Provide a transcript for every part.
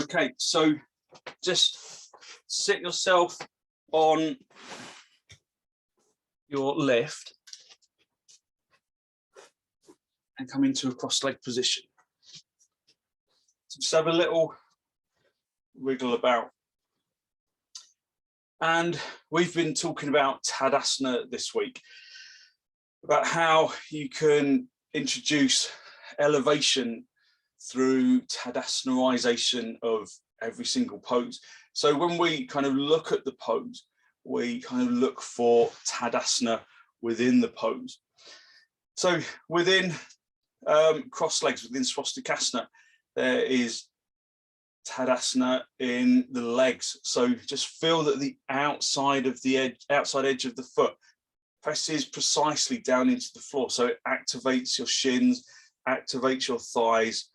Okay, so just sit yourself on your lift and come into a cross-leg position. So just have a little wriggle about. And we've been talking about tadasana this week, about how you can introduce elevation through tadasanization of every single pose. So when we kind of look at the pose, we kind of look for tadasana within the pose. So within cross legs, within swastikasana, there is tadasana in the legs. So just feel that the outside edge of the foot presses precisely down into the floor. So it activates your shins, activates your thighs,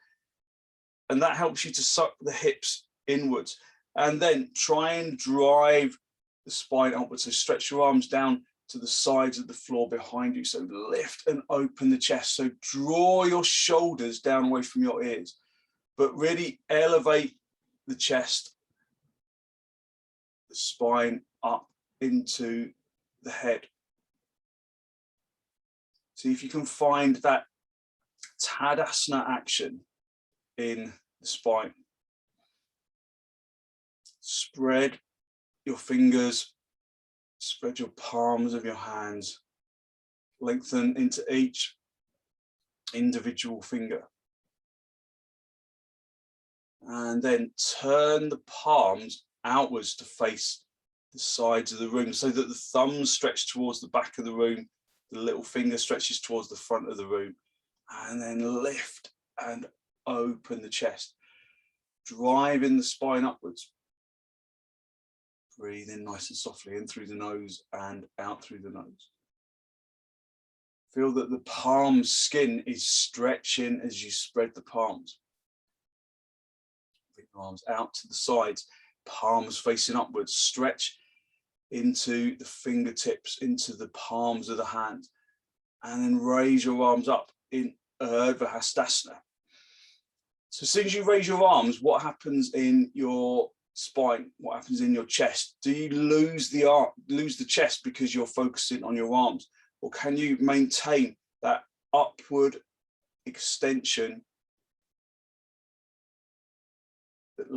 and that helps you to suck the hips inwards. And then try and drive the spine upwards. So stretch your arms down to the sides of the floor behind you. So lift and open the chest. So draw your shoulders down away from your ears, but really elevate the chest, the spine up into the head. See if you can find that tadasana action in the spine. Spread your fingers, spread your palms of your hands, lengthen into each individual finger. And then turn the palms outwards to face the sides of the room so that the thumbs stretch towards the back of the room, the little finger stretches towards the front of the room, and then lift and open the chest, driving the spine upwards. Breathe in nice and softly, in through the nose and out through the nose. Feel that the palm skin is stretching as you spread the palms. Bring your arms out to the sides, palms facing upwards, stretch into the fingertips, into the palms of the hands, and then raise your arms up in vrksasana. So as soon as you raise your arms, what happens in your spine? What happens in your chest? Do you lose the chest because you're focusing on your arms, or can you maintain that upward extension that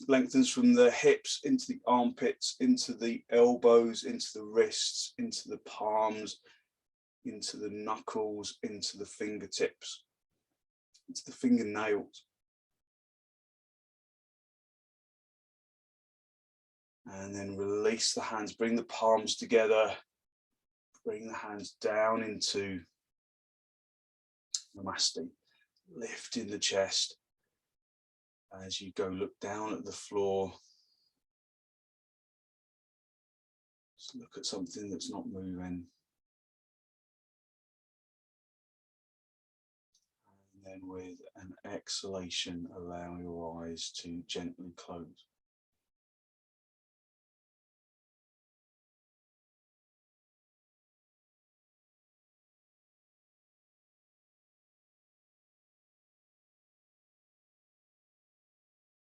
lengthens from the hips into the armpits, into the elbows, into the wrists, into the palms, into the knuckles, into the fingertips, into the fingernails? And then release the hands, bring the palms together, bring the hands down into Namaste, lifting the chest. As you go, look down at the floor. Just look at something that's not moving. And then with an exhalation, allow your eyes to gently close.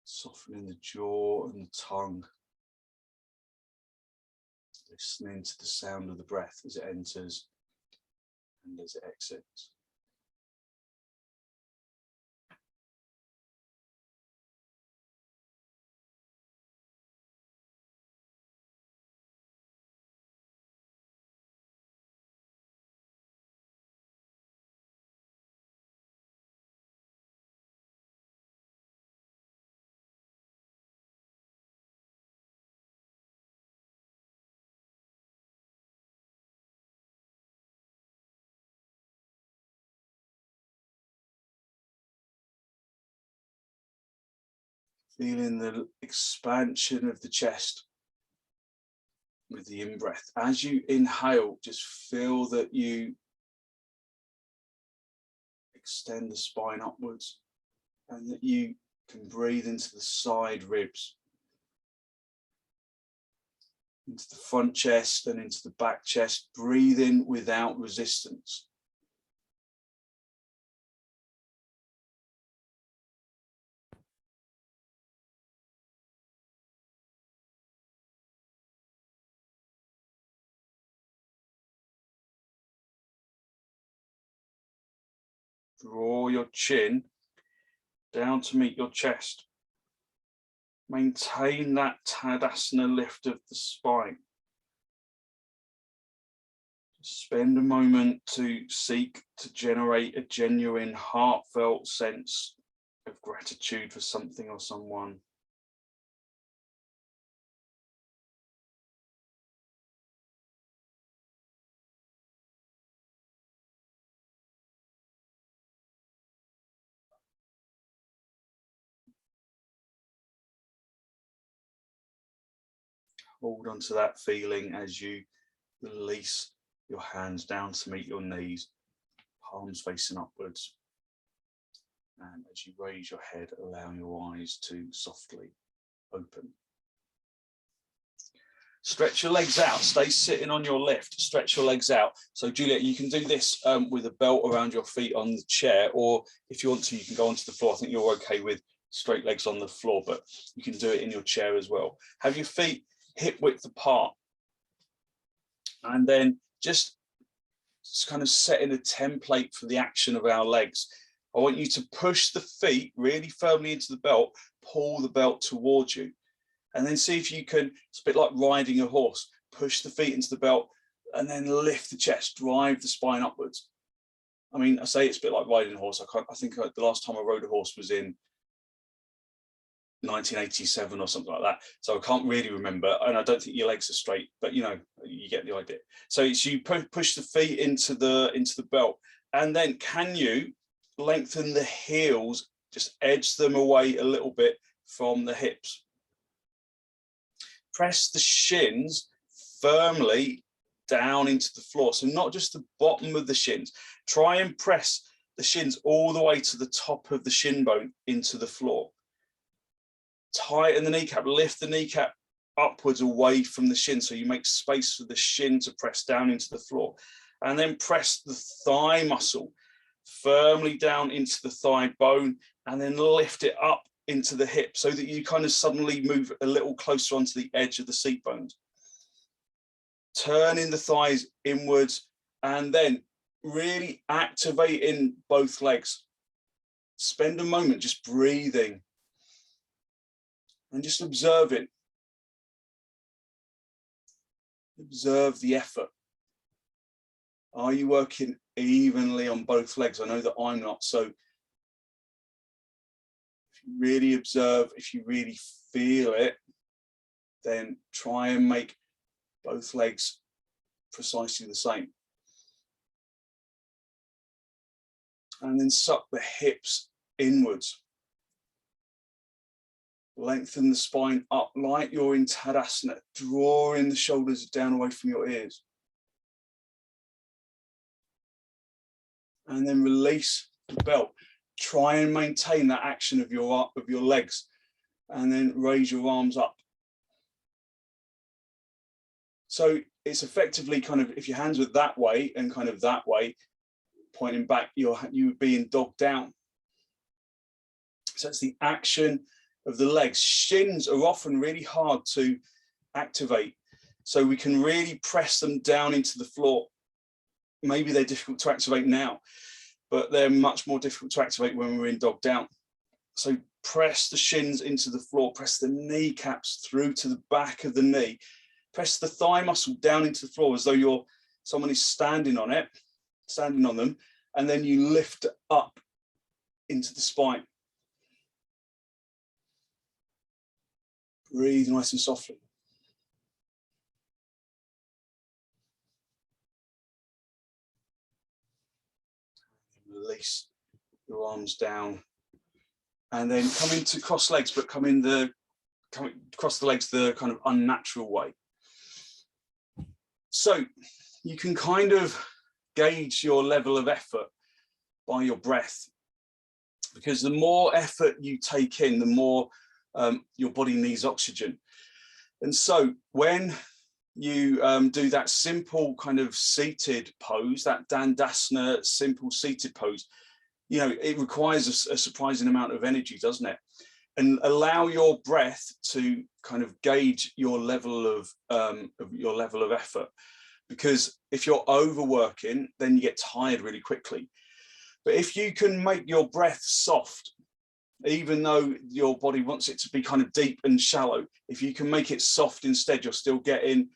Softening the jaw and the tongue. Listening to the sound of the breath as it enters and as it exits. Feeling the expansion of the chest with the in-breath. As you inhale, just feel that you extend the spine upwards and that you can breathe into the side ribs, into the front chest and into the back chest. Breathe in without resistance. Draw your chin down to meet your chest. Maintain that tadasana lift of the spine. Spend a moment to seek to generate a genuine, heartfelt sense of gratitude for something or someone. Hold on to that feeling as you release your hands down to meet your knees, palms facing upwards. And as you raise your head, allow your eyes to softly open. Stretch your legs out, stay sitting on your lift, stretch your legs out. So Juliet, you can do this with a belt around your feet on the chair, or if you want to, you can go onto the floor. I think you're okay with straight legs on the floor, but you can do it in your chair as well. Have your feet hip width apart, and then just kind of setting a template for the action of our legs. I want you to push the feet really firmly into the belt, pull the belt towards you, and then see if you can, it's a bit like riding a horse, push the feet into the belt and then lift the chest, drive the spine upwards. I mean, I say it's a bit like riding a horse. I think the last time I rode a horse was in 1987 or something like that, so I can't really remember, and I don't think your legs are straight, but you know, you get the idea. So it's you push the feet into the belt, and then can you lengthen the heels, just edge them away a little bit from the hips. Press the shins firmly down into the floor, so not just the bottom of the shins. Try and press the shins all the way to the top of the shin bone into the floor. Tighten the kneecap, lift the kneecap upwards away from the shin, so you make space for the shin to press down into the floor. And then press the thigh muscle firmly down into the thigh bone, and then lift it up into the hip so that you kind of suddenly move a little closer onto the edge of the seat bones. Turning the thighs inwards, and then really activating both legs. Spend a moment just breathing and just observe it. Observe the effort. Are you working evenly on both legs? I know that I'm not. So if you really observe, if you really feel it, then try and make both legs precisely the same. And then suck the hips inwards. Lengthen the spine up like you're in tadasana, drawing the shoulders down away from your ears. And then release the belt. Try and maintain that action of your legs, and then raise your arms up. So it's effectively kind of, if your hands were that way and kind of that way, pointing back, you would be in dog down. So it's the action of the legs. Shins are often really hard to activate, so we can really press them down into the floor. Maybe they're difficult to activate now, but they're much more difficult to activate when we're in dog down. So press the shins into the floor, press the kneecaps through to the back of the knee, press the thigh muscle down into the floor as though someone is standing on them, and then you lift up into the spine. Breathe nice and softly. Release your arms down, and then come into cross legs, but come across the legs the kind of unnatural way. So you can kind of gauge your level of effort by your breath, because the more effort you take in, the more your body needs oxygen. And so when you do that simple kind of seated pose, that dandasana simple seated pose, you know, it requires a surprising amount of energy, doesn't it? And allow your breath to kind of gauge your level of effort, because if you're overworking, then you get tired really quickly. But if you can make your breath soft, even though your body wants it to be kind of deep and shallow, if you can make it soft instead, you're still getting,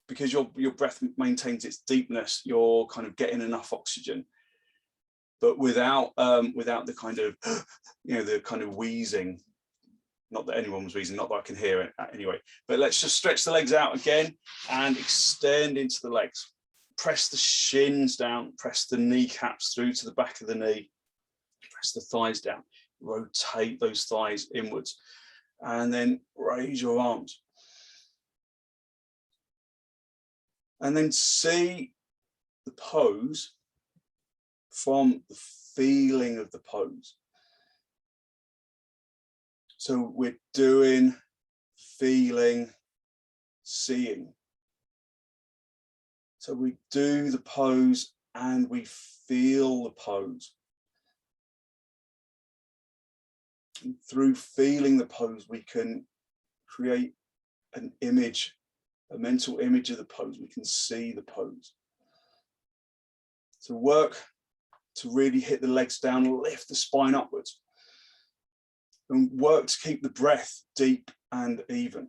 because your breath maintains its deepness, you're kind of getting enough oxygen, but without the kind of, the kind of wheezing. Not that anyone was wheezing, not that I can hear it anyway. But let's just stretch the legs out again and extend into the legs. Press the shins down, press the kneecaps through to the back of the knee, press the thighs down, rotate those thighs inwards, and then raise your arms. And then see the pose from the feeling of the pose. So we're doing, feeling, seeing. So we do the pose and we feel the pose. And through feeling the pose, we can create an image, a mental image of the pose. We can see the pose. So work to really hit the legs down, lift the spine upwards. And work to keep the breath deep and even.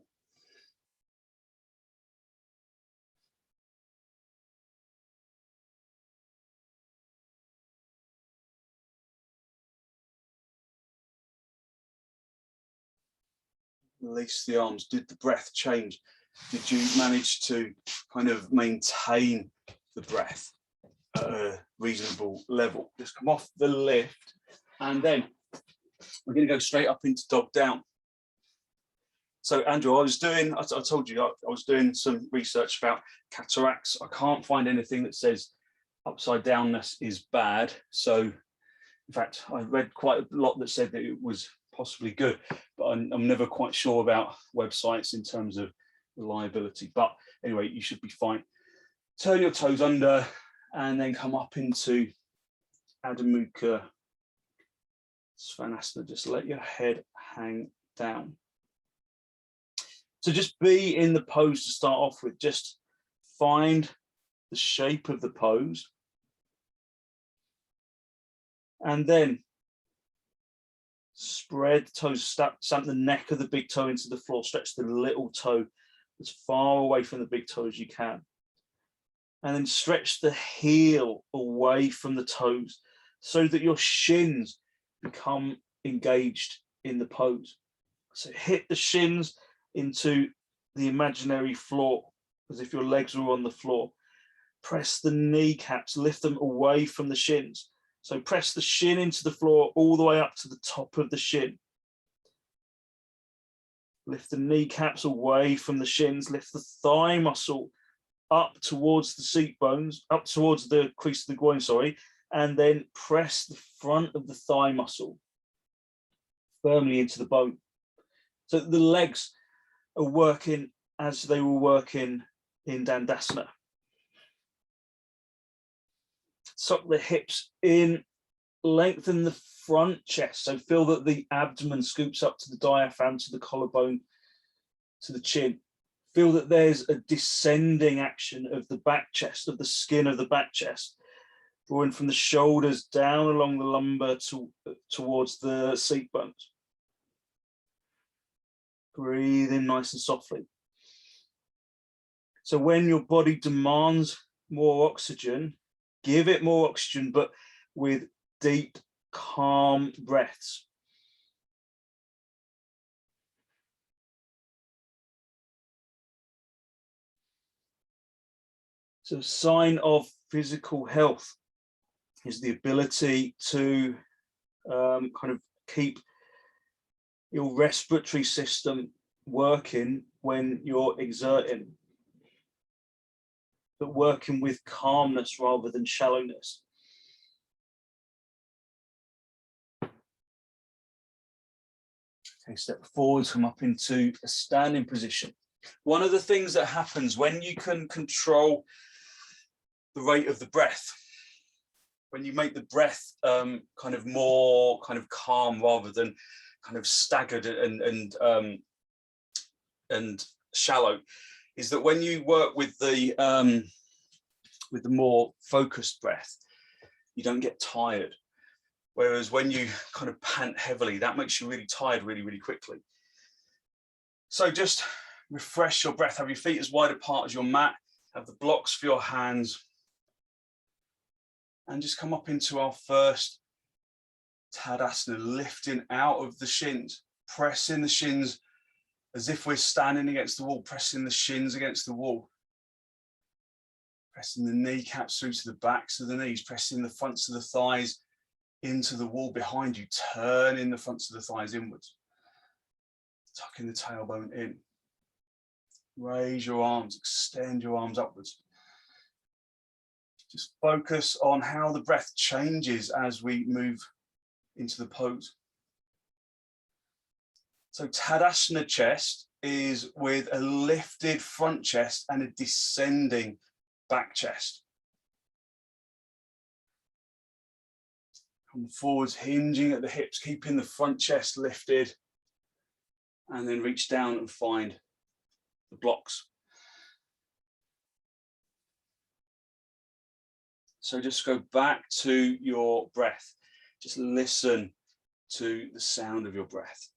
Release the arms. Did the breath change? Did you manage to kind of maintain the breath at a reasonable level? Just come off the lift, and then we're going to go straight up into dog down. So Andrew, I told you I was doing some research about cataracts. I can't find anything that says upside downness is bad. So in fact, I read quite a lot that said that it was possibly good, but I'm never quite sure about websites in terms of reliability. But anyway, you should be fine. Turn your toes under and then come up into Adho Mukha Svananasa. Just let your head hang down. So just be in the pose to start off with. Just find the shape of the pose. And then spread the toes, stamp the neck of the big toe into the floor, stretch the little toe as far away from the big toe as you can. And then stretch the heel away from the toes so that your shins become engaged in the pose. So hit the shins into the imaginary floor as if your legs were on the floor. Press the kneecaps, lift them away from the shins. So press the shin into the floor all the way up to the top of the shin. Lift the kneecaps away from the shins, lift the thigh muscle up towards the seat bones, up towards the crease of the groin, sorry, and then press the front of the thigh muscle firmly into the bone. So the legs are working as they were working in dandasana. Suck the hips in, lengthen the front chest. So feel that the abdomen scoops up to the diaphragm, to the collarbone, to the chin. Feel that there's a descending action of the back chest, of the skin of the back chest, drawing from the shoulders down along the lumbar towards the seat bones. Breathe in nice and softly. So when your body demands more oxygen, give it more oxygen, but with deep, calm breaths. So a sign of physical health is the ability to kind of keep your respiratory system working when you're exerting, but working with calmness rather than shallowness. Okay, step forward, come up into a standing position. One of the things that happens when you can control the rate of the breath, when you make the breath kind of more kind of calm rather than kind of staggered and shallow, is that when you work with the more focused breath, you don't get tired. Whereas when you kind of pant heavily, that makes you really tired really, really quickly. So just refresh your breath, have your feet as wide apart as your mat, have the blocks for your hands, and just come up into our first tadasana, lifting out of the shins, pressing the shins as if we're standing against the wall, pressing the shins against the wall, pressing the kneecaps through to the backs of the knees, pressing the fronts of the thighs into the wall behind you, turning the fronts of the thighs inwards, tucking the tailbone in. Raise your arms, extend your arms upwards. Just focus on how the breath changes as we move into the pose. So Tadasana chest is with a lifted front chest and a descending back chest. Come forwards, hinging at the hips, keeping the front chest lifted, and then reach down and find the blocks. So just go back to your breath. Just listen to the sound of your breath.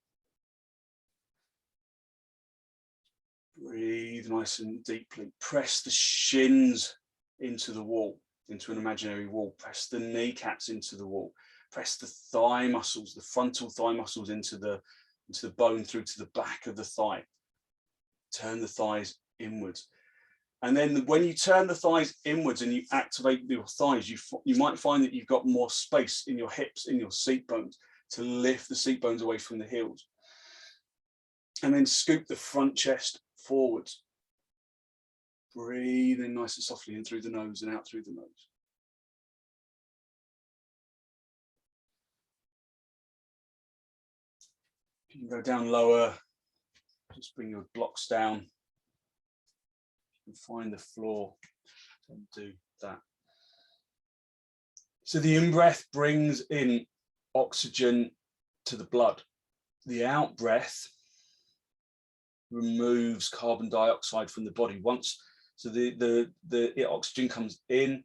Breathe nice and deeply. Press the shins into the wall, into an imaginary wall. Press the kneecaps into the wall. Press the thigh muscles, the frontal thigh muscles into the bone through to the back of the thigh. Turn the thighs inwards. And then when you turn the thighs inwards and you activate your thighs, you might find that you've got more space in your hips, in your seat bones, to lift the seat bones away from the heels. And then scoop the front chest forwards. Breathe in nice and softly in through the nose and out through the nose. You can go down lower, just bring your blocks down. You can find the floor and do that. So the in-breath brings in oxygen to the blood. The out-breath removes carbon dioxide from the body. So the oxygen comes in,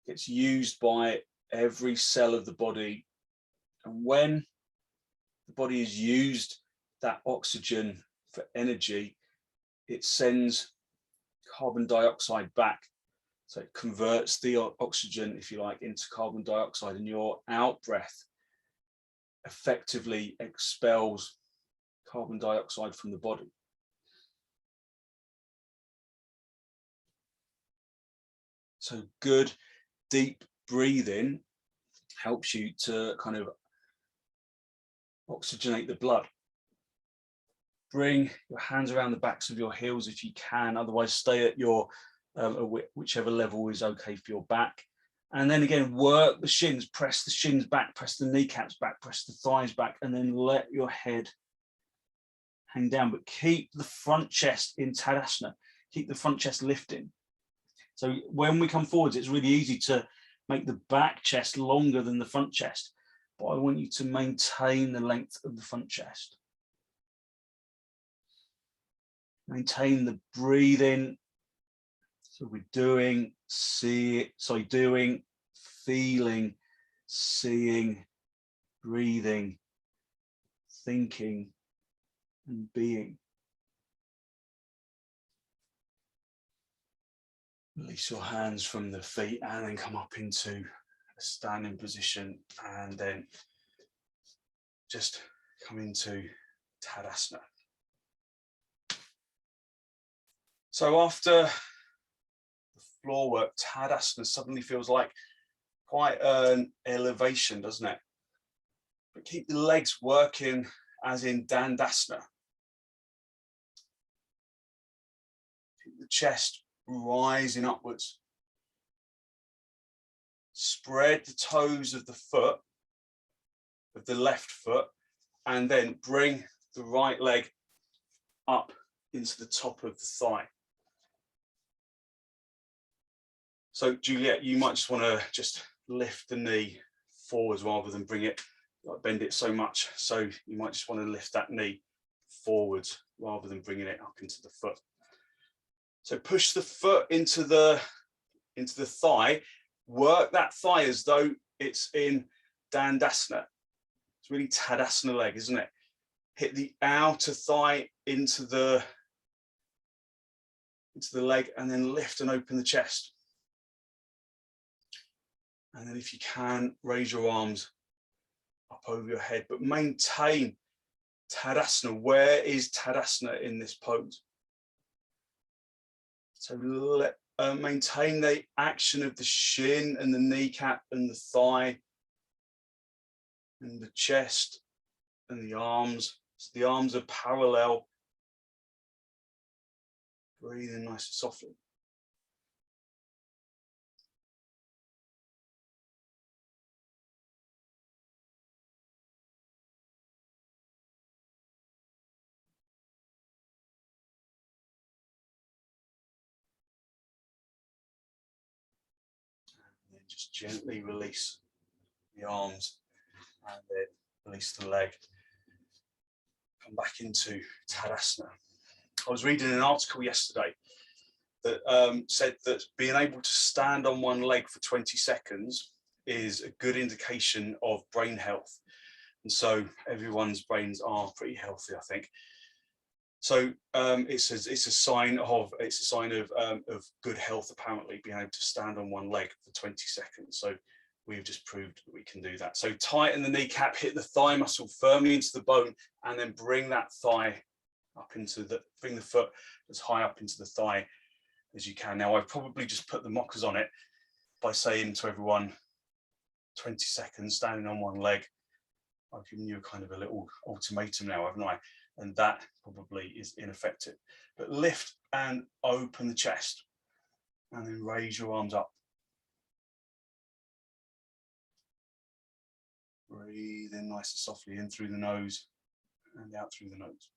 gets used by every cell of the body, and when the body is used that oxygen for energy, it sends carbon dioxide back. So it converts the oxygen, if you like, into carbon dioxide, and your out breath effectively expels carbon dioxide from the body. So good deep breathing helps you to kind of oxygenate the blood. Bring your hands around the backs of your heels if you can, otherwise stay at your whichever level is okay for your back. And then again, work the shins, press the shins back, press the kneecaps back, press the thighs back, and then let your head hang down, but keep the front chest in Tadasana, keep the front chest lifting. So when we come forwards, it's really easy to make the back chest longer than the front chest, but I want you to maintain the length of the front chest. Maintain the breathing. So we're doing, feeling, seeing, breathing, thinking, and being. Release your hands from the feet and then come up into a standing position, and then just come into Tadasana. So after the floor work, Tadasana suddenly feels like quite an elevation, doesn't it? But keep the legs working as in dandasana. Keep the chest rising upwards. Spread the toes of the foot, of the left foot, and then bring the right leg up into the top of the thigh. So Juliet, you might just want to just lift the knee forwards rather than bring it, like bend it so much. So you might just want to lift that knee forwards rather than bringing it up into the foot. So push the foot into the thigh, work that thigh as though it's in dandasana. It's really tadasana leg, isn't it? Hit the outer thigh into the leg, and then lift and open the chest. And then if you can, raise your arms up over your head, but maintain tadasana. Where is tadasana in this pose? So maintain the action of the shin and the kneecap and the thigh and the chest and the arms. So the arms are parallel. Breathe in nice and softly. And then just gently release the arms and then release the leg. Come back into tadasana. I was reading an article yesterday that said that being able to stand on one leg for 20 seconds is a good indication of brain health. And so everyone's brains are pretty healthy, I think. So it's a sign of good health, apparently, being able to stand on one leg for 20 seconds. So we've just proved that we can do that. So tighten the kneecap, hit the thigh muscle firmly into the bone, and then bring that thigh up bring the foot as high up into the thigh as you can. Now, I've probably just put the mockers on it by saying to everyone, 20 seconds standing on one leg. I've given you a kind of a little ultimatum now, haven't I? And that probably is ineffective. But lift and open the chest, and then raise your arms up. Breathe in nice and softly, in through the nose and out through the nose.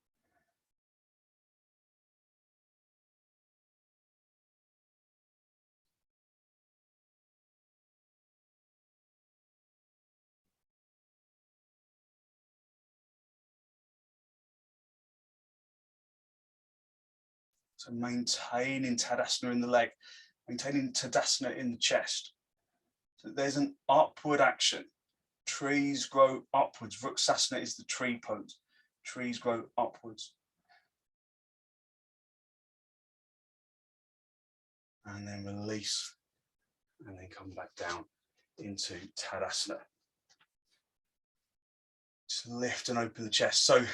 So maintaining tadasana in the leg, maintaining tadasana in the chest. So there's an upward action. Trees grow upwards. Vrksasana is the tree pose. Trees grow upwards. And then release, and then come back down into tadasana. Just lift and open the chest. So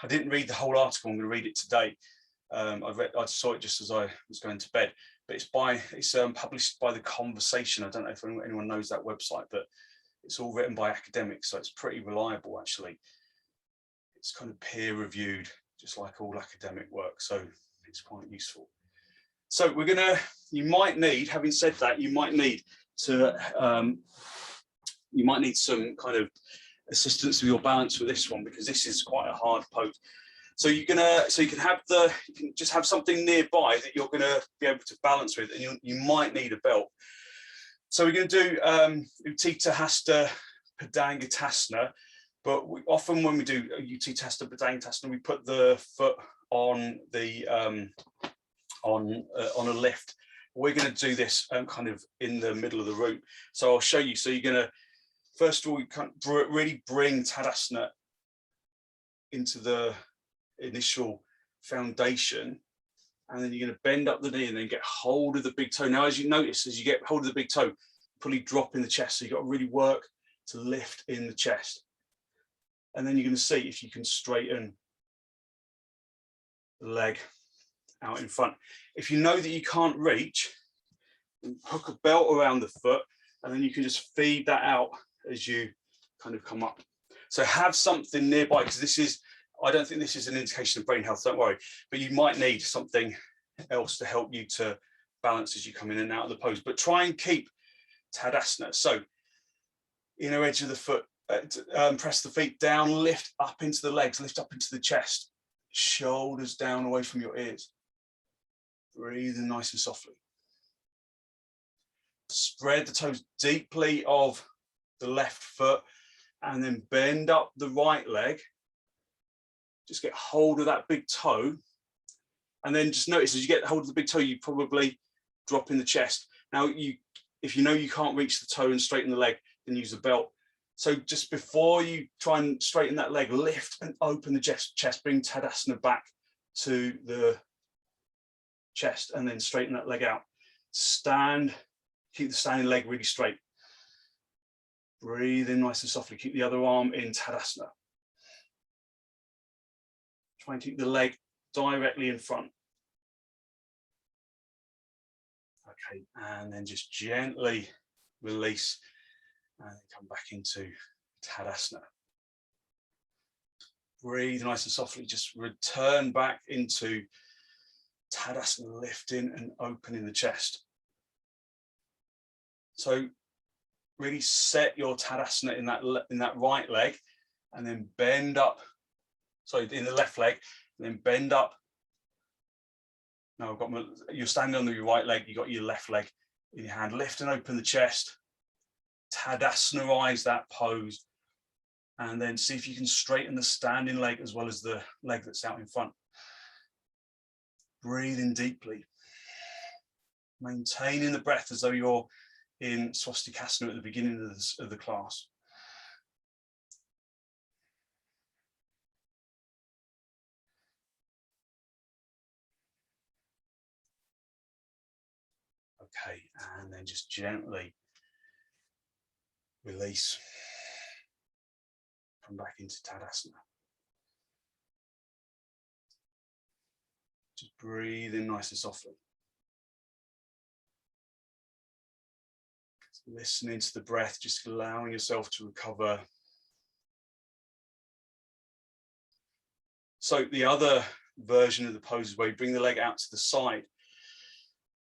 I didn't read the whole article. I'm going to read it today. I saw it just as I was going to bed, but it's published by The Conversation. I don't know if anyone knows that website, but it's all written by academics, so it's pretty reliable, actually. It's kind of peer reviewed, just like all academic work, so it's quite useful. So you might need, having said that, you might need some kind of assistance with your balance with this one, because this is quite a hard pose. So you can just have something nearby that you're gonna be able to balance with, and you might need a belt. So we're going to do uttitha, hasta, padangusthasana, but often when we do uttitha, hasta, padangusthasana, we put the foot on on a lift. We're going to do this kind of in the middle of the room. So I'll show you. So you're going to, first of all, you can't really bring tadasana into the initial foundation. And then you're going to bend up the knee and then get hold of the big toe. Now, as you notice, as you get hold of the big toe, probably drop in the chest. So you've got to really work to lift in the chest. And then you're going to see if you can straighten the leg out in front. If you know that you can't reach, hook a belt around the foot, and then you can just feed that out as you kind of come up. So have something nearby, because I don't think this is an indication of brain health, don't worry, but you might need something else to help you to balance as you come in and out of the pose. But try and keep tadasana. So inner edge of the foot, press the feet down, lift up into the legs, lift up into the chest, shoulders down away from your ears. Breathe in nice and softly. Spread the toes deeply of the left foot, and then bend up the right leg. Just get hold of that big toe, and then just notice as you get hold of the big toe, you probably drop in the chest. Now, if you know you can't reach the toe and straighten the leg, then use the belt. So just before you try and straighten that leg, lift and open the chest, bring Tadasana back to the chest and then straighten that leg out. Stand, keep the standing leg really straight. Breathe in nice and softly, keep the other arm in Tadasana. Try and keep the leg directly in front. Okay, and then just gently release and come back into Tadasana. Breathe nice and softly, just return back into Tadasana, lifting and opening the chest. So really set your Tadasana in that right leg and then bend up, sorry, in the left leg, and then bend up. Now I've got you're standing on your right leg, you've got your left leg in your hand, lift and open the chest, Tadasana-ize that pose, and then see if you can straighten the standing leg as well as the leg that's out in front. Breathe in deeply, maintaining the breath as though you're in swastikasana at the beginning of the class. Okay, and then just gently release. Come back into Tadasana. Just breathe in nice and softly. Listening to the breath, just allowing yourself to recover. So the other version of the pose is where you bring the leg out to the side.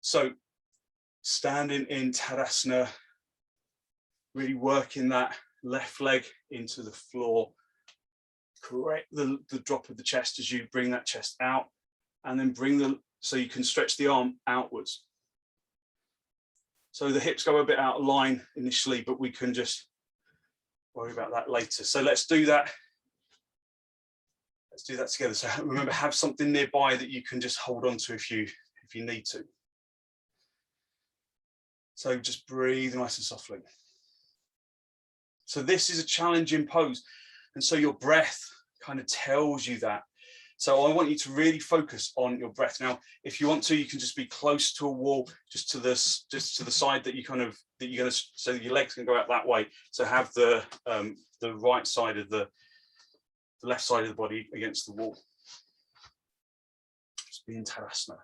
So standing in Tadasana, really working that left leg into the floor. Correct the drop of the chest as you bring that chest out, and then so you can stretch the arm outwards. So the hips go a bit out of line initially, but we can just worry about that later. So let's do that. Let's do that together. So remember, have something nearby that you can just hold on to if you need to. So just breathe nice and softly. So this is a challenging pose. And so your breath kind of tells you that. So I want you to really focus on your breath. Now, if you want to, you can just be close to a wall, just to the side that you're going to, so your legs can go out that way. So have the right side of the left side of the body against the wall. Just be in Tadasana.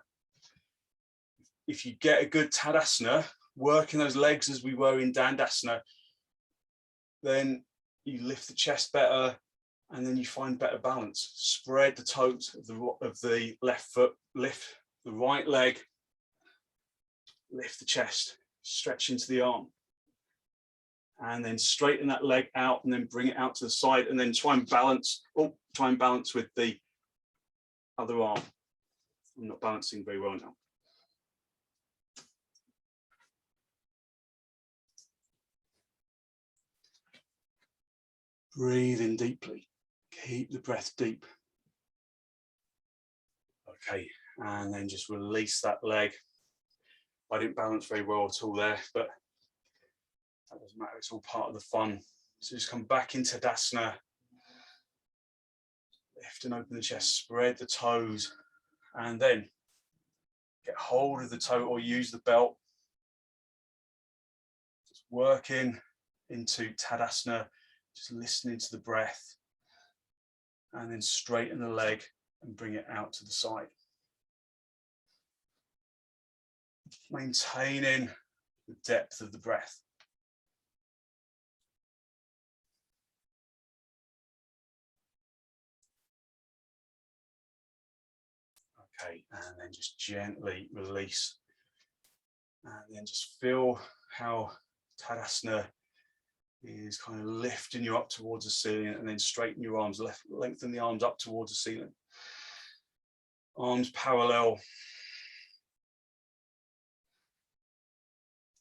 If you get a good Tadasana, working those legs as we were in dandasana, then you lift the chest better, and then you find better balance. Spread the toes of the left foot, lift the right leg, lift the chest, stretch into the arm, and then straighten that leg out and then bring it out to the side, and then try and balance with the other arm. I'm not balancing very well now. Breathe in deeply. Keep the breath deep. Okay, and then just release that leg. I didn't balance very well at all there, but that doesn't matter. It's all part of the fun. So just come back into Tadasana. Lift and open the chest, spread the toes, and then get hold of the toe or use the belt. Just working into Tadasana, just listening to the breath, and then straighten the leg and bring it out to the side. Maintaining the depth of the breath. Okay, and then just gently release. And then just feel how Tadasana is kind of lifting you up towards the ceiling, and then straighten your arms, lengthen the arms up towards the ceiling. Arms parallel.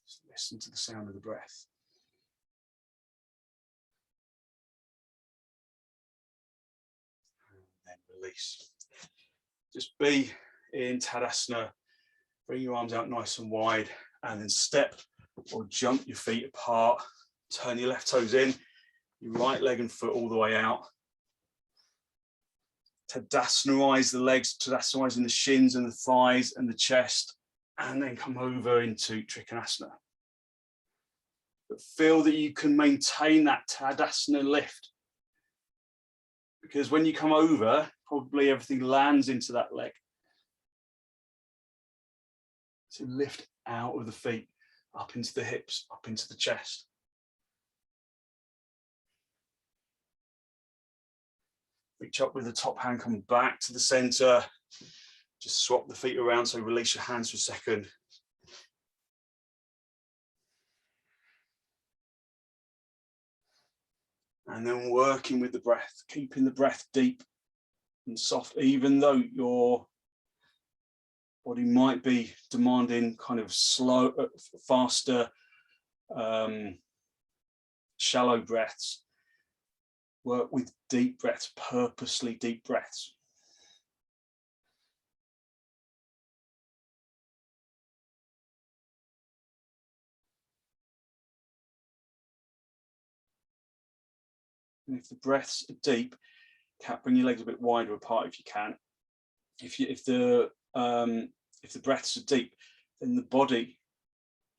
Just listen to the sound of the breath. And then release. Just be in Tadasana. Bring your arms out nice and wide, and then step or jump your feet apart Turn your left toes in, your right leg and foot all the way out. Tadasanaize the legs, tadasanaize the shins and the thighs and the chest, and then come over into trikonasana. But feel that you can maintain that tadasana lift, because when you come over, probably everything lands into that leg. So lift out of the feet, up into the hips, up into the chest. Reach up with the top hand, come back to the center. Just swap the feet around, so release your hands for a second. And then working with the breath, keeping the breath deep and soft, even though your body might be demanding kind of slow, faster, shallow breaths. Work with deep breaths, purposely deep breaths. And if the breaths are deep, bring your legs a bit wider apart if you can. If the breaths are deep, then the body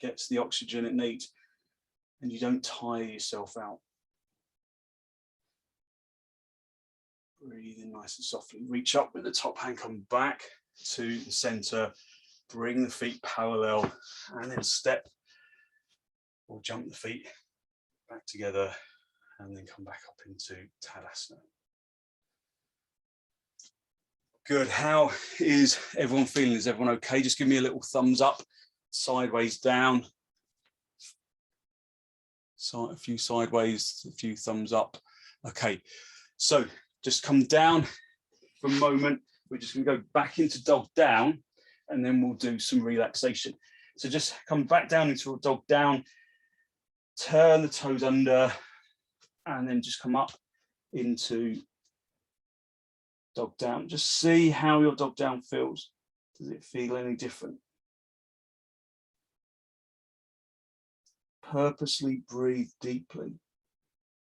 gets the oxygen it needs, and you don't tire yourself out. Breathe in nice and softly. Reach up with the top hand, come back to the center, bring the feet parallel, and then step or jump the feet back together, and then come back up into tadasana. Good. How is everyone feeling? Is everyone okay? Just give me a little thumbs up, sideways down. So a few sideways, a few thumbs up. Okay, so just come down for a moment. We're just going to go back into dog down, and then we'll do some relaxation. So just come back down into a dog down, turn the toes under, and then just come up into dog down. Just see how your dog down feels. Does it feel any different? Purposely breathe deeply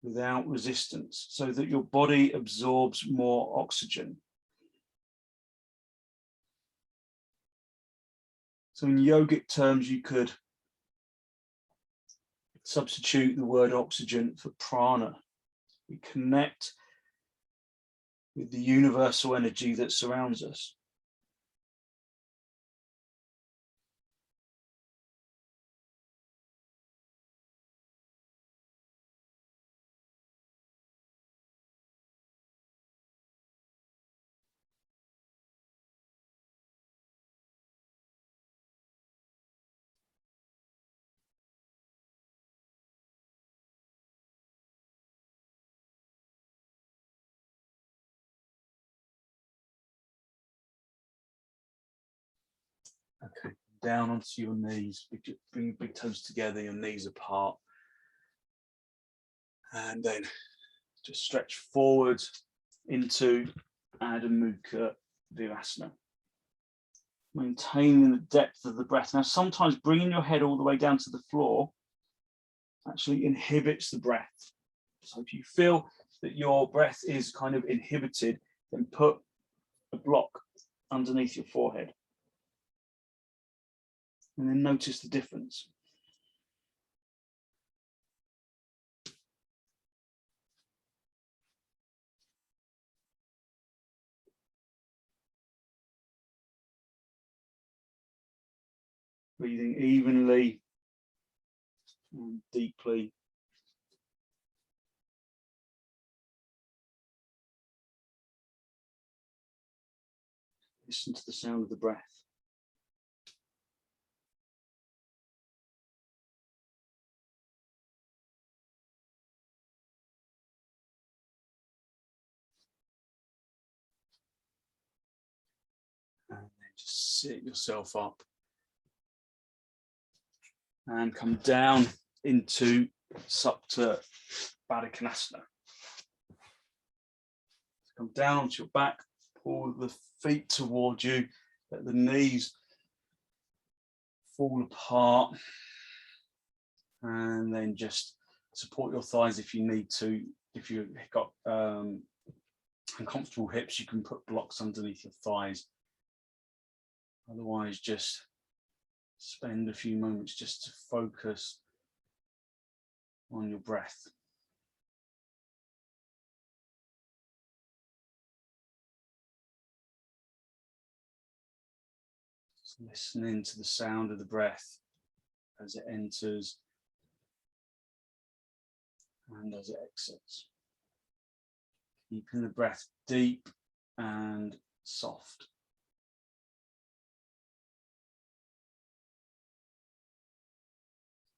without resistance so that your body absorbs more oxygen. So in yogic terms, you could substitute the word oxygen for prana. We connect with the universal energy that surrounds us. Okay, down onto your knees. Bring your big toes together, your knees apart. And then just stretch forward into Adho Mukha Virasana. Maintaining the depth of the breath. Now, sometimes bringing your head all the way down to the floor actually inhibits the breath. So if you feel that your breath is kind of inhibited, then put a block underneath your forehead. And then notice the difference. Breathing evenly and deeply. Listen to the sound of the breath. And then just sit yourself up and come down into supta badhhakonasana. Come down onto your back, pull the feet towards you, let the knees fall apart, and then just support your thighs if you need to. If you've got uncomfortable hips, you can put blocks underneath your thighs. Otherwise, just spend a few moments just to focus on your breath. Just listening to the sound of the breath as it enters and as it exits. Keeping the breath deep and soft.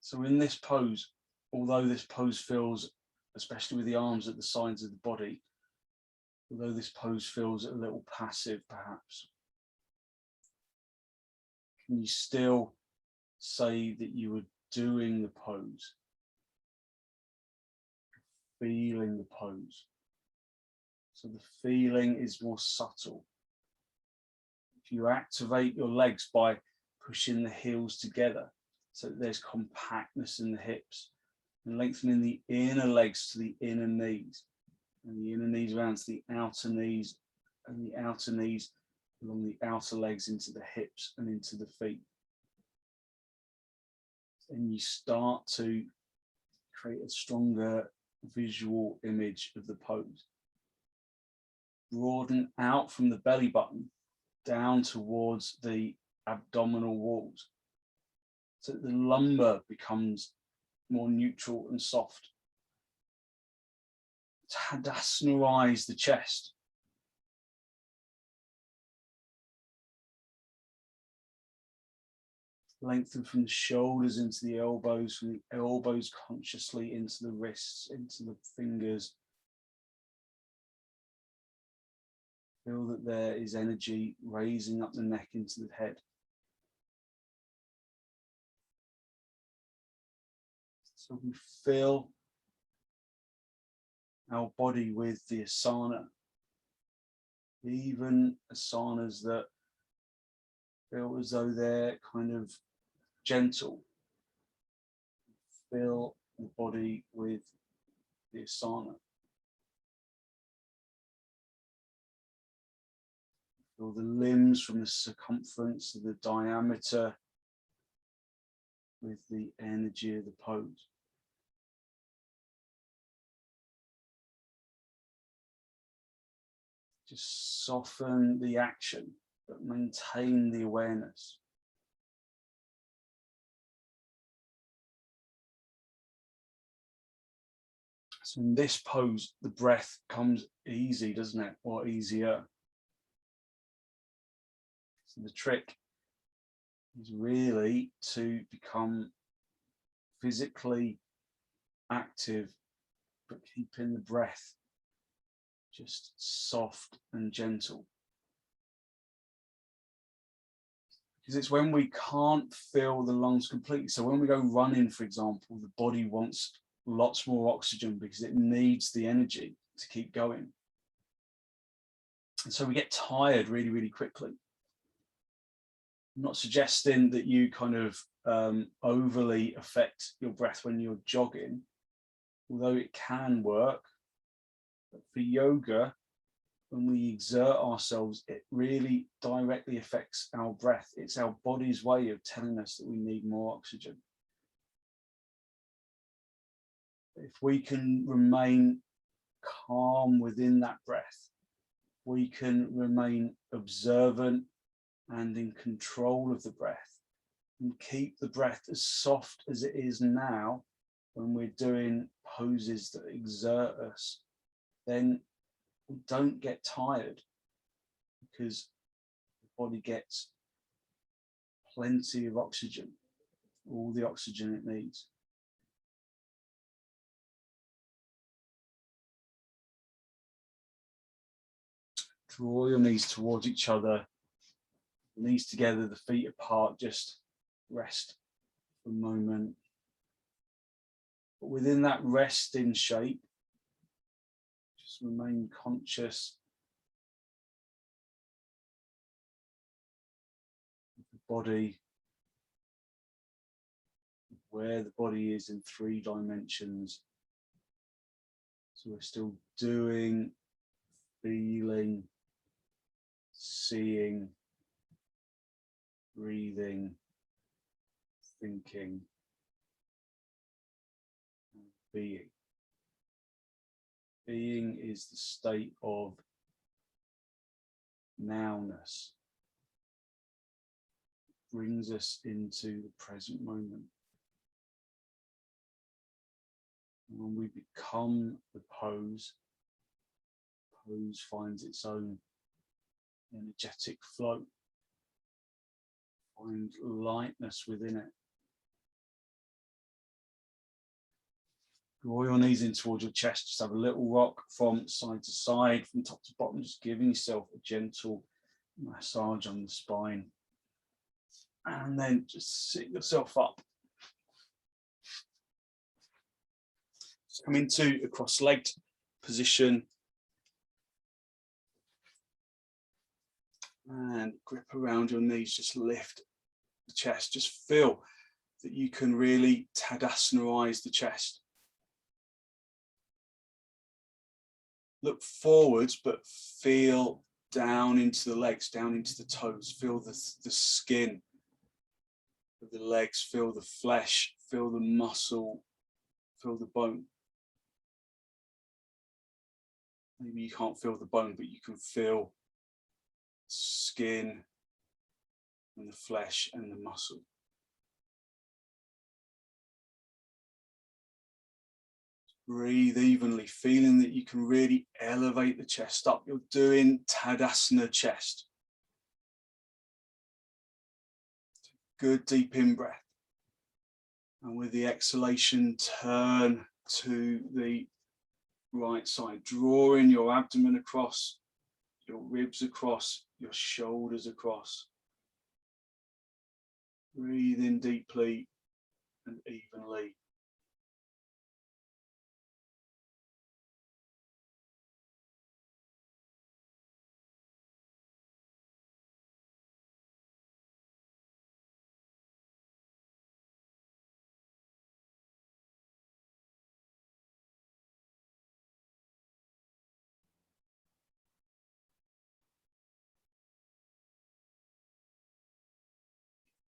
So in this pose, although this pose feels, especially with the arms at the sides of the body, although this pose feels a little passive perhaps, can you still say that you were doing the pose, feeling the pose? So the feeling is more subtle. If you activate your legs by pushing the heels together, so that there's compactness in the hips, and lengthening the inner legs to the inner knees, and the inner knees around to the outer knees, and the outer knees along the outer legs into the hips and into the feet. And you start to create a stronger visual image of the pose. Broaden out from the belly button down towards the abdominal walls, so that the lumbar becomes more neutral and soft. Tadasanaize the chest. Lengthen from the shoulders into the elbows, from the elbows consciously into the wrists, into the fingers. Feel that there is energy raising up the neck into the head. So we fill our body with the asana, even asanas that feel as though they're kind of gentle. Fill the body with the asana. Feel the limbs from the circumference to the diameter with the energy of the pose. Just soften the action, but maintain the awareness. So in this pose, the breath comes easy, doesn't it? Or easier. So the trick is really to become physically active, but keeping the breath just soft and gentle. Because it's when we can't fill the lungs completely. So when we go running, for example, the body wants lots more oxygen because it needs the energy to keep going. And so we get tired really, really quickly. I'm not suggesting that you kind of overly affect your breath when you're jogging, although it can work. But for yoga, when we exert ourselves, it really directly affects our breath. It's our body's way of telling us that we need more oxygen. If we can remain calm within that breath, we can remain observant and in control of the breath, and keep the breath as soft as it is now when we're doing poses that exert us, then we don't get tired because the body gets plenty of oxygen, all the oxygen it needs. Draw your knees towards each other, knees together, the feet apart, just rest for a moment. But within that resting shape, just remain conscious of the body, where the body is in 3 dimensions. So we're still doing, feeling, seeing, breathing, thinking, and being. Being is the state of nowness. It brings us into the present moment. And when we become the pose, pose finds its own energetic flow, find lightness within it. Draw your knees in towards your chest, just have a little rock from side to side, from top to bottom, just giving yourself a gentle massage on the spine. And then just sit yourself up. Just come into a cross-legged position. And grip around your knees, just lift the chest. Just feel that you can really tadasana-ize the chest. Look forwards, but feel down into the legs, down into the toes. Feel the skin of the legs, feel the flesh, feel the muscle, feel the bone. Maybe you can't feel the bone, but you can feel skin and the flesh and the muscle. Breathe evenly, feeling that you can really elevate the chest up. You're doing tadasana chest. Good deep in breath. And with the exhalation, turn to the right side, drawing your abdomen across, your ribs across, your shoulders across. Breathe in deeply and evenly.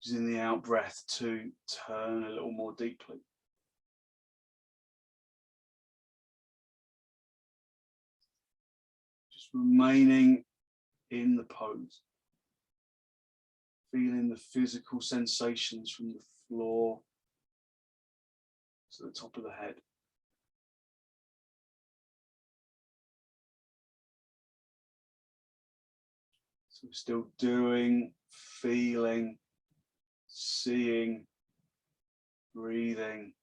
Using the out breath to turn a little more deeply. Just remaining in the pose. Feeling the physical sensations from the floor to the top of the head. So we're still doing, feeling, seeing, breathing,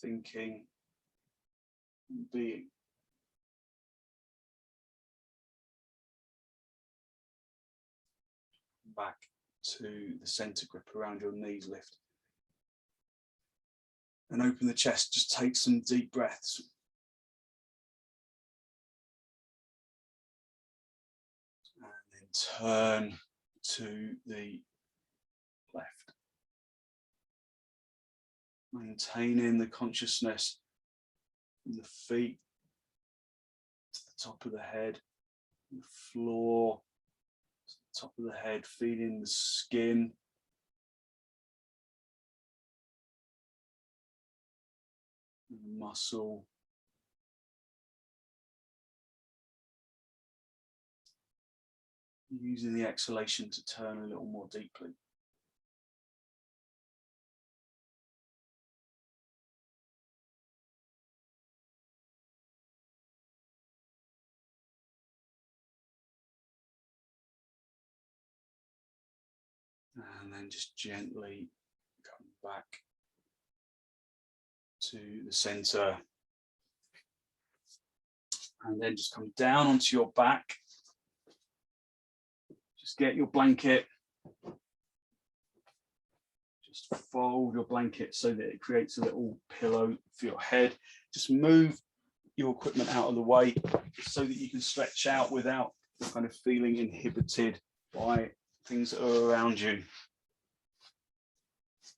thinking, and being. Back to the center, grip around your knees, lift. And open the chest, just take some deep breaths. And then turn to the left. Maintaining the consciousness from the feet to the top of the head, the floor, to the top of the head, feeling the skin. And the muscle. Using the exhalation to turn a little more deeply. And then just gently come back to the center. And then just come down onto your back. Just get your blanket. Just fold your blanket so that it creates a little pillow for your head. Just move your equipment out of the way so that you can stretch out without kind of feeling inhibited by things that are around you.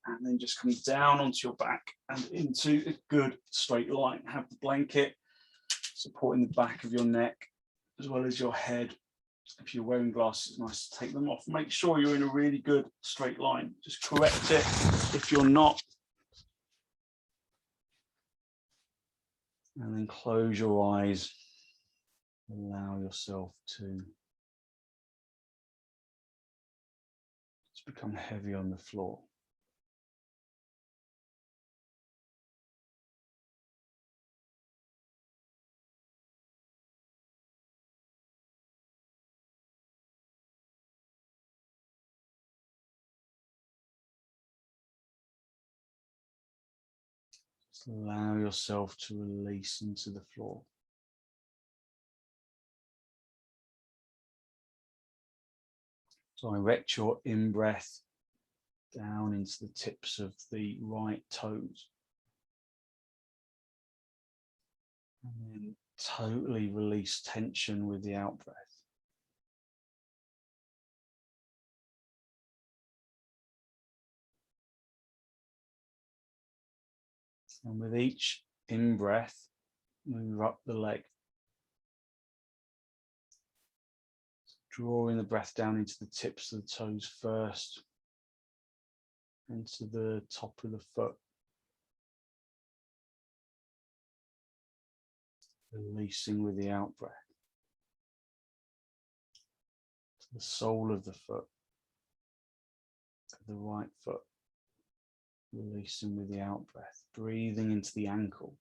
And then just come down onto your back and into a good straight line. Have the blanket supporting the back of your neck as well as your head. If you're wearing glasses, it's nice to take them off. Make sure you're in a really good straight line. Just correct it if you're not. And then close your eyes. Allow yourself to just become heavy on the floor. Just allow yourself to release into the floor. Direct your in-breath down into the tips of the right toes. And then totally release tension with the out-breath. And with each in-breath, move up the leg. Drawing the breath down into the tips of the toes first, into the top of the foot. Releasing with the out-breath. To the sole of the foot, to the right foot. Releasing with the out-breath. Breathing into the ankle.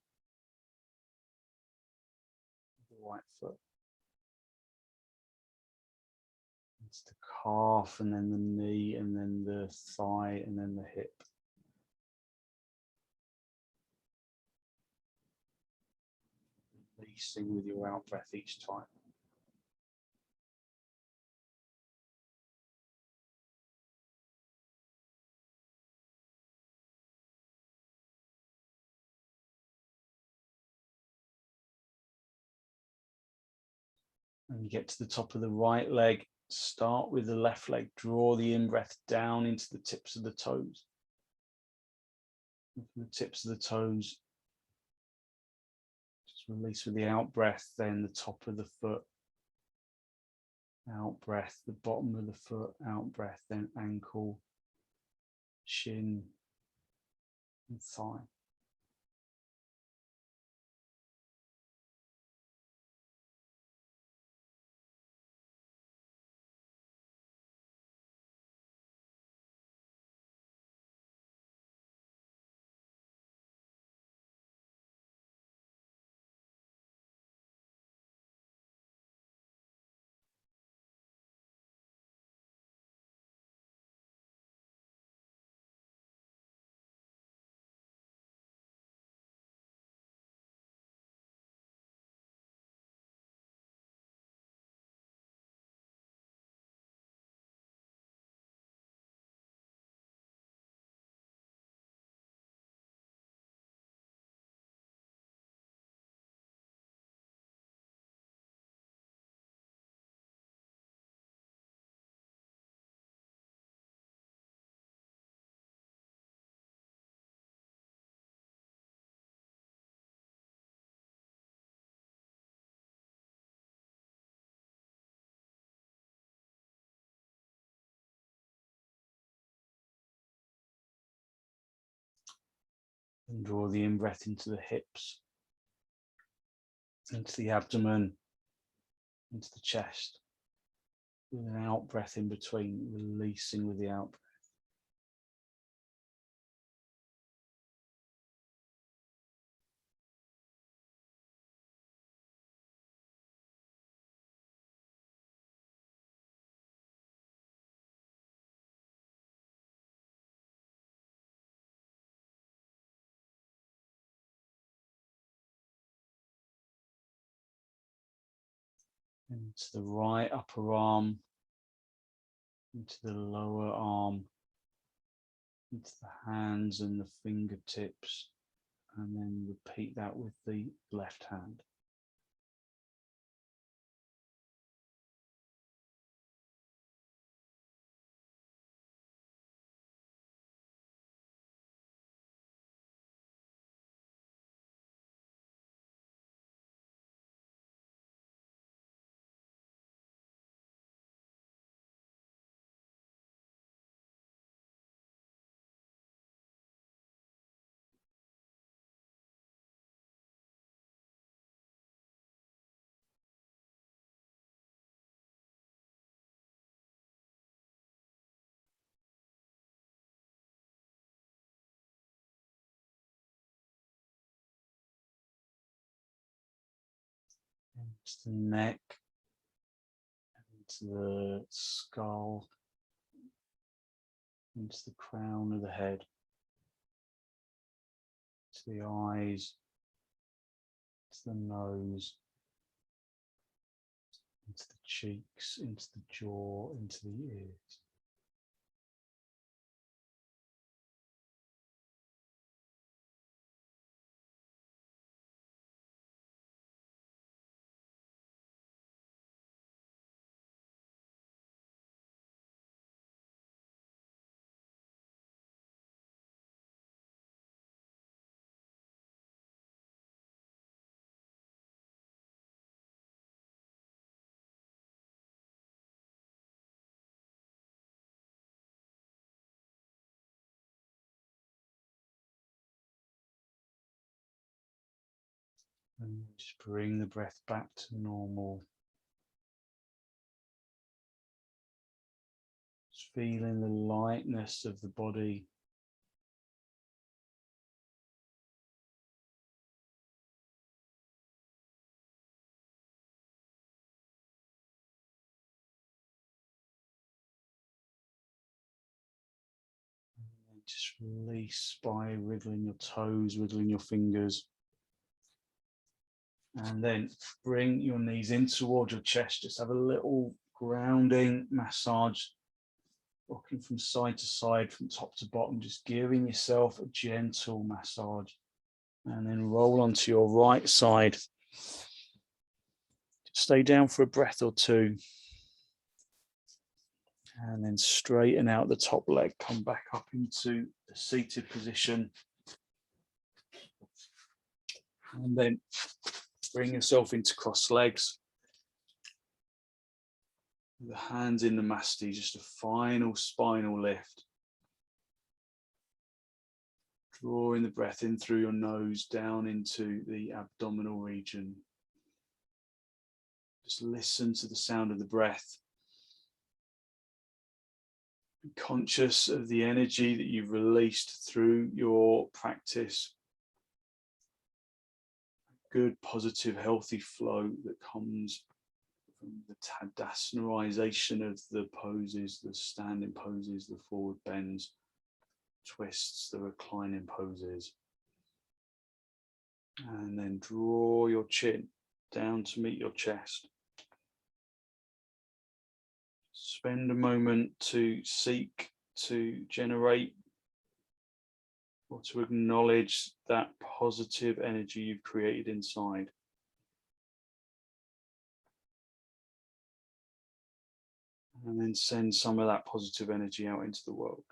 The right foot. It's the calf, and then the knee, and then the thigh, and then the hip. Releasing with your out-breath each time. And you get to the top of the right leg. Start with the left leg. Draw the in-breath down into the tips of the toes. From the tips of the toes. Just release with the out-breath, then the top of the foot. Out-breath, the bottom of the foot. Out-breath, then ankle, shin, and thigh. And draw the in-breath into the hips, into the abdomen, into the chest. With an out-breath in between, releasing with the out-breath. Into the right upper arm, into the lower arm, into the hands and the fingertips, and then repeat that with the left hand. into the neck, into the skull, into the crown of the head, to the eyes, to the nose, into the cheeks, into the jaw, into the ears. And just bring the breath back to normal. Just feeling the lightness of the body. And just release by wriggling your toes, wriggling your fingers. And then bring your knees in towards your chest. Just have a little grounding massage, rocking from side to side, from top to bottom, just giving yourself a gentle massage. And then roll onto your right side. Stay down for a breath or two. And then straighten out the top leg. Come back up into the seated position. And then bring yourself into cross legs. The hands in the masti, just a final spinal lift. Drawing the breath in through your nose down into the abdominal region. Just listen to the sound of the breath. Be conscious of the energy that you've released through your practice. Good, positive, healthy flow that comes from the tadasanaization of the poses, the standing poses, the forward bends, twists, the reclining poses. And then draw your chin down to meet your chest. Spend a moment to seek to generate or to acknowledge that positive energy you've created inside. And then send some of that positive energy out into the world.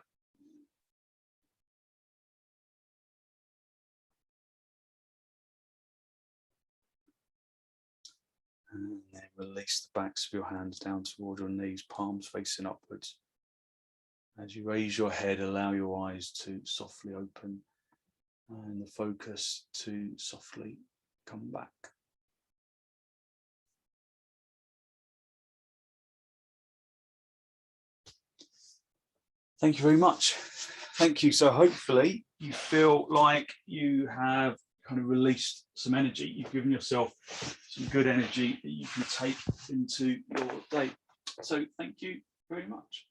And then release the backs of your hands down toward your knees, palms facing upwards. As you raise your head, allow your eyes to softly open and the focus to softly come back. Thank you very much. Thank you. So hopefully you feel like you have kind of released some energy. You've given yourself some good energy that you can take into your day. So thank you very much.